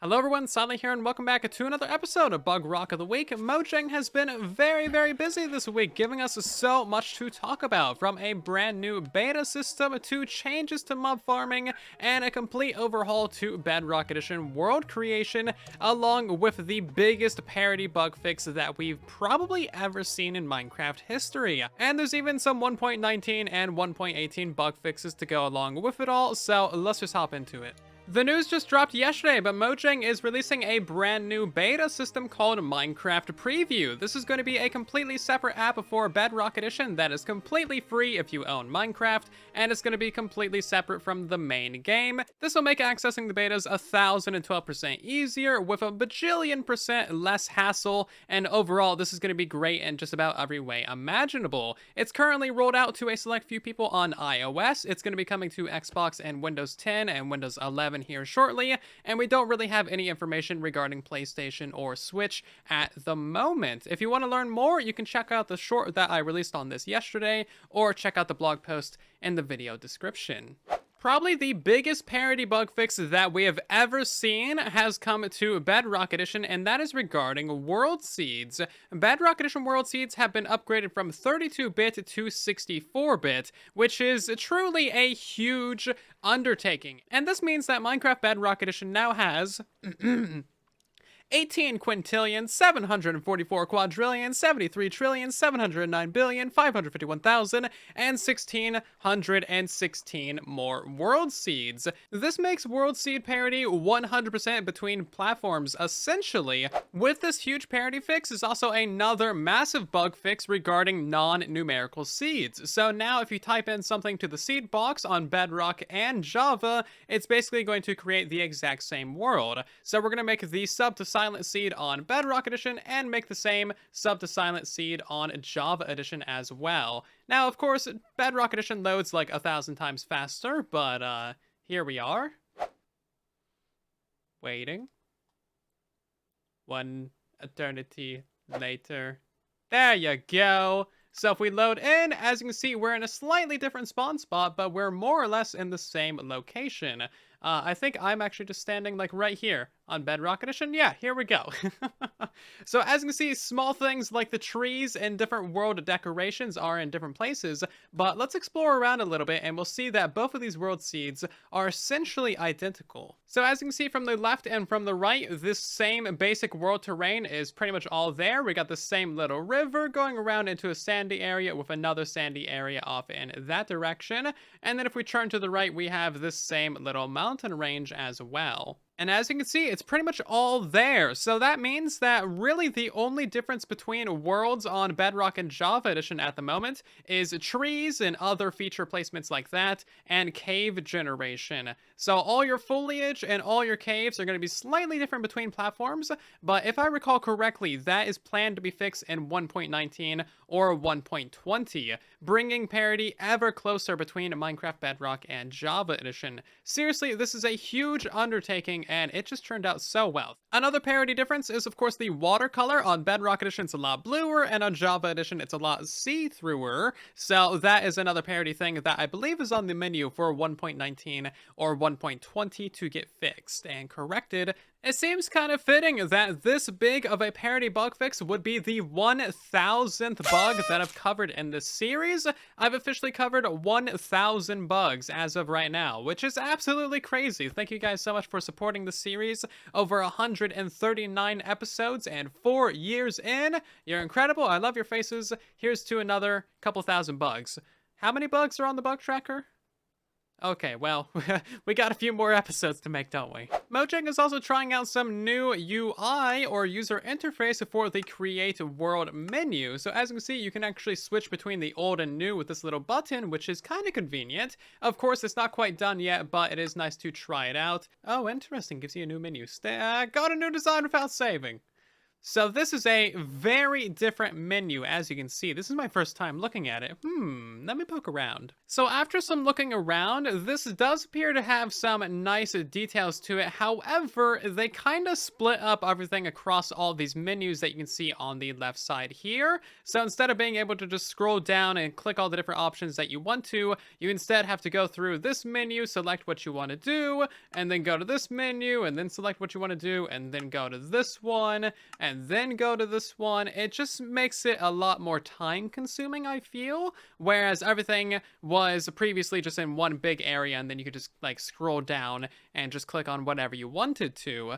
Hello everyone, Silent here, and welcome back to another episode of Bug Rock of the Week. Mojang has been very busy this week, giving us so much to talk about, from a brand new beta system to changes to mob farming and a complete overhaul to Bedrock Edition world creation, along with the biggest parody bug fix that we've probably ever seen in Minecraft history. And there's even some 1.19 and 1.18 bug fixes to go along with it all, so let's just hop into it. The news just dropped yesterday, but Mojang is releasing a brand new beta system called Minecraft Preview. This is going to be a completely separate app for Bedrock Edition that is completely free if you own Minecraft, and it's going to be completely separate from the main game. This will make accessing the betas 1012% easier with a bajillion% less hassle, and overall this is going to be great in just about every way imaginable. It's currently rolled out to a select few people on iOS. It's going to be coming to Xbox and Windows 10 and Windows 11 here shortly, and we don't really have any information regarding PlayStation or Switch at the moment. If you want to learn more, you can check out the short that I released on this yesterday, or check out the blog post in the video description. Probably the biggest parody bug fix that we have ever seen has come to Bedrock Edition, and that is regarding World Seeds. Bedrock Edition World Seeds have been upgraded from 32-bit to 64-bit, which is truly a huge undertaking. And this means that Minecraft Bedrock Edition now has 18 quintillion, 744 quadrillion, 73 trillion, 709 billion, 551,000, and 1,616 more world seeds. This makes world seed parity 100% between platforms, essentially. With this huge parity fix is also another massive bug fix regarding non-numerical seeds. So now if you type in something to the seed box on Bedrock and Java, it's basically going to create the exact same world. So we're going to make the sub to silent seed on Bedrock Edition and make the same sub to silent seed on Java Edition as well. Now, of course, Bedrock Edition loads like 1,000 times faster, but here we are. Waiting. One eternity later. There you go. So if we load in, as you can see, we're in a slightly different spawn spot, but we're more or less in the same location. I think I'm actually just standing like right here on Bedrock Edition. Yeah, here we go. So as you can see, small things like the trees and different world decorations are in different places, but let's explore around a little bit and we'll see that both of these world seeds are essentially identical. So as you can see from the left and from the right, this same basic world terrain is pretty much all there. We got the same little river going around into a sandy area with another sandy area off in that direction. And then if we turn to the right, we have this same little mountain range as well. And as you can see, it's pretty much all there. So that means that really the only difference between worlds on Bedrock and Java Edition at the moment is trees and other feature placements like that, and cave generation. So all your foliage and all your caves are going to be slightly different between platforms, but if I recall correctly, that is planned to be fixed in 1.19 or 1.20, bringing parity ever closer between Minecraft Bedrock and Java Edition. Seriously, this is a huge undertaking, and it just turned out so well. Another parity difference is, of course, the watercolor. On Bedrock Edition, it's a lot bluer, and on Java Edition, it's a lot see-througher. So that is another parity thing that I believe is on the menu for 1.19 or 1.20 to get fixed and corrected. It seems kind of fitting that this big of a parody bug fix would be the 1,000th bug that I've covered in this series. I've officially covered 1,000 bugs as of right now, which is absolutely crazy. Thank you guys so much for supporting the series. Over 139 episodes and 4 years in. You're incredible. I love your faces. Here's to another couple thousand bugs. How many bugs are on the bug tracker? Okay, well, we got a few more episodes to make, don't we? Mojang is also trying out some new UI, or user interface, for the Create World menu. So as you can see, you can actually switch between the old and new with this little button, which is kind of convenient. Of course, it's not quite done yet, but it is nice to try it out. Oh, interesting. Gives you a new menu. Got a new design without saving. So this is a very different menu, as you can see. This is my first time looking at it. Let me poke around. So after some looking around, this does appear to have some nice details to it. However, they kind of split up everything across all these menus that you can see on the left side here. So instead of being able to just scroll down and click all the different options that you want to, you instead have to go through this menu, select what you want to do, and then go to this menu, and then select what you want to do, and then go to this one, and then go to this one. It just makes it a lot more time consuming, I feel, whereas everything was previously just in one big area, and then you could just like scroll down and just click on whatever you wanted to.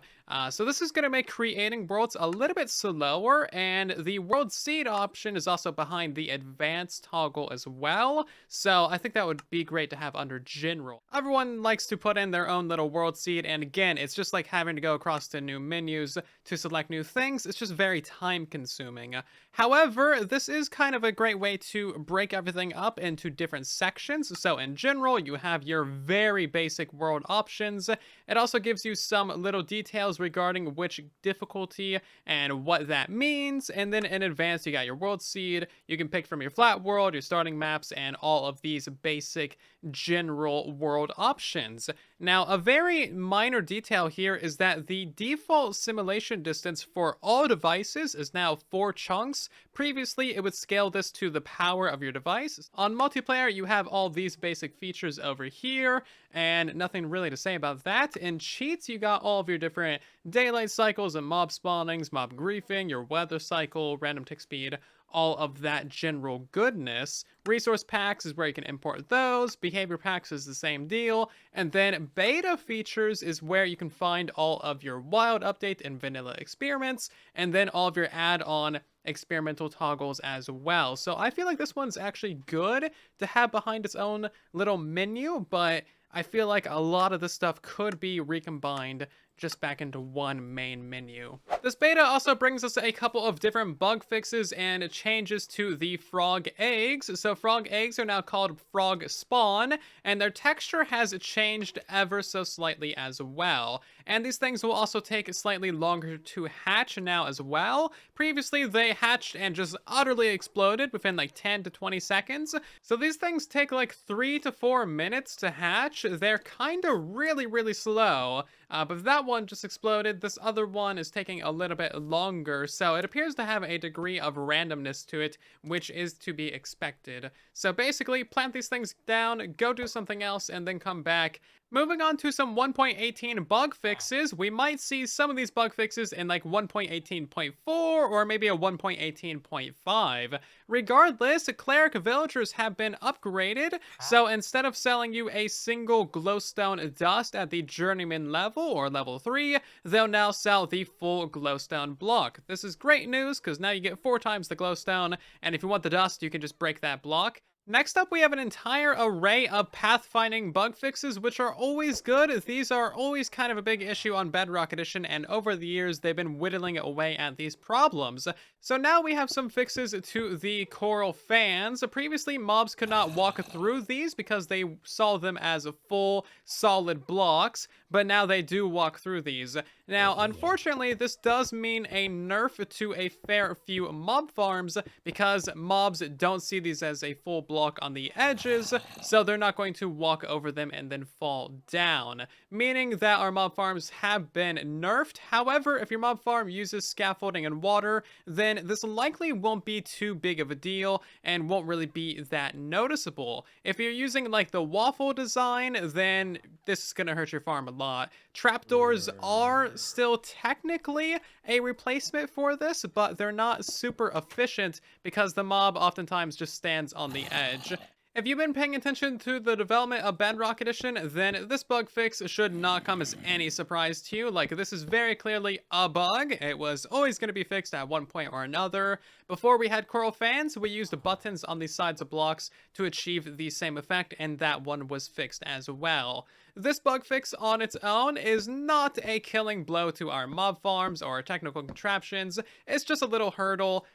So this is going to make creating worlds a little bit slower, and the world seed option is also behind the advanced toggle as well, so I think that would be great to have under general. Everyone likes to put in their own little world seed, and again, it's just like having to go across to new menus to select new things. It's just very time consuming. However, this is kind of a great way to break everything up into different sections. So in general, you have your very basic world options. It also gives you some little details regarding which difficulty and what that means. And then in advanced, you got your world seed. You can pick from your flat world, your starting maps, and all of these basic general world options. Now, a very minor detail here is that the default simulation distance for all devices is now 4 chunks. Previously, it would scale this to the power of your device. On multiplayer, you have all these basic features over here, and nothing really to say about that. In cheats, you got all of your different daylight cycles and mob spawnings, mob griefing, your weather cycle, random tick speed, all of that general goodness. Resource packs is where you can import those. Behavior packs is the same deal. And then beta features is where you can find all of your wild update and vanilla experiments, and then all of your add-on experimental toggles as well. So I feel like this one's actually good to have behind its own little menu, but I feel like a lot of this stuff could be recombined just back into one main menu. This beta also brings us a couple of different bug fixes and changes to the frog eggs. So frog eggs are now called frog spawn, and their texture has changed ever so slightly as well. And these things will also take slightly longer to hatch now as well. Previously, they hatched and just utterly exploded within like 10 to 20 seconds. So these things take like 3 to 4 minutes to hatch. They're kind of really slow. But that one just exploded. This other one is taking a little bit longer, so it appears to have a degree of randomness to it, which is to be expected. So basically, plant these things down, go do something else, and then come back. Moving on to some 1.18 bug fixes, we might see some of these bug fixes in like 1.18.4 or maybe a 1.18.5. Regardless, cleric villagers have been upgraded, so instead of selling you a single glowstone dust at the journeyman level or level 3, they'll now sell the full glowstone block. This is great news because now you get 4 times the glowstone, and if you want the dust, you can just break that block. Next up, we have an entire array of pathfinding bug fixes, which are always good. These are always kind of a big issue on Bedrock Edition, and over the years, they've been whittling away at these problems. So now we have some fixes to the coral fans. Previously, mobs could not walk through these because they saw them as full, solid blocks, but now they do walk through these. Now, unfortunately, this does mean a nerf to a fair few mob farms because mobs don't see these as a full block on the edges, so they're not going to walk over them and then fall down, meaning that our mob farms have been nerfed. However, if your mob farm uses scaffolding and water, then this likely won't be too big of a deal and won't really be that noticeable. If you're using like the waffle design, then this is going to hurt your farm a lot. Trapdoors are still technically a replacement for this, but they're not super efficient because the mob oftentimes just stands on the edge. If you've been paying attention to the development of Bedrock Edition, then this bug fix should not come as any surprise to you. Like, this is very clearly a bug. It was always going to be fixed at one point or another. Before we had coral fans, we used buttons on the sides of blocks to achieve the same effect, and that one was fixed as well. This bug fix on its own is not a killing blow to our mob farms or technical contraptions. It's just a little hurdle.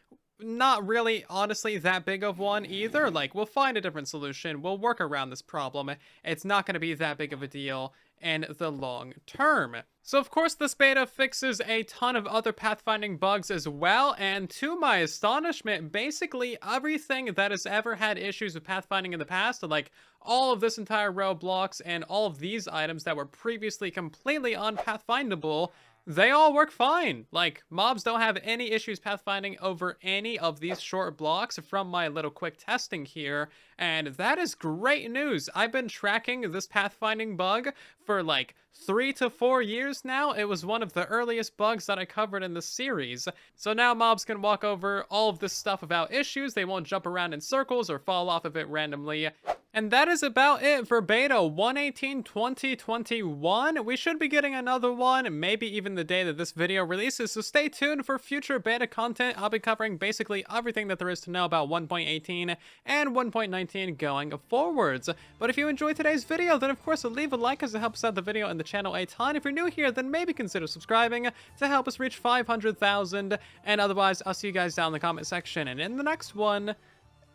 Not really, honestly, that big of one either. Like, we'll find a different solution. We'll work around this problem. It's not going to be that big of a deal. in the long term. So of course this beta fixes a ton of other pathfinding bugs as well, and to my astonishment, basically everything that has ever had issues with pathfinding in the past, like all of this entire row of blocks and all of these items that were previously completely unpathfindable, they all work fine. Like, mobs don't have any issues pathfinding over any of these short blocks from my little quick testing here, and that is great news. I've been tracking this pathfinding bug for like 3 to 4 years now. It was one of the earliest bugs that I covered in the series. So now mobs can walk over all of this stuff without issues. They won't jump around in circles or fall off of it randomly. And that is about it for beta 118.2021. We should be getting another one, maybe even the day that this video releases, so stay tuned for future beta content. I'll be covering basically everything that there is to know about 1.18 and 1.19 going forwards. But if you enjoyed today's video, then of course leave a like as it helps out the video and the channel a ton. If you're new here, then maybe consider subscribing to help us reach 500,000. And otherwise, I'll see you guys down in the comment section and in the next one.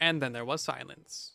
And then there was silence.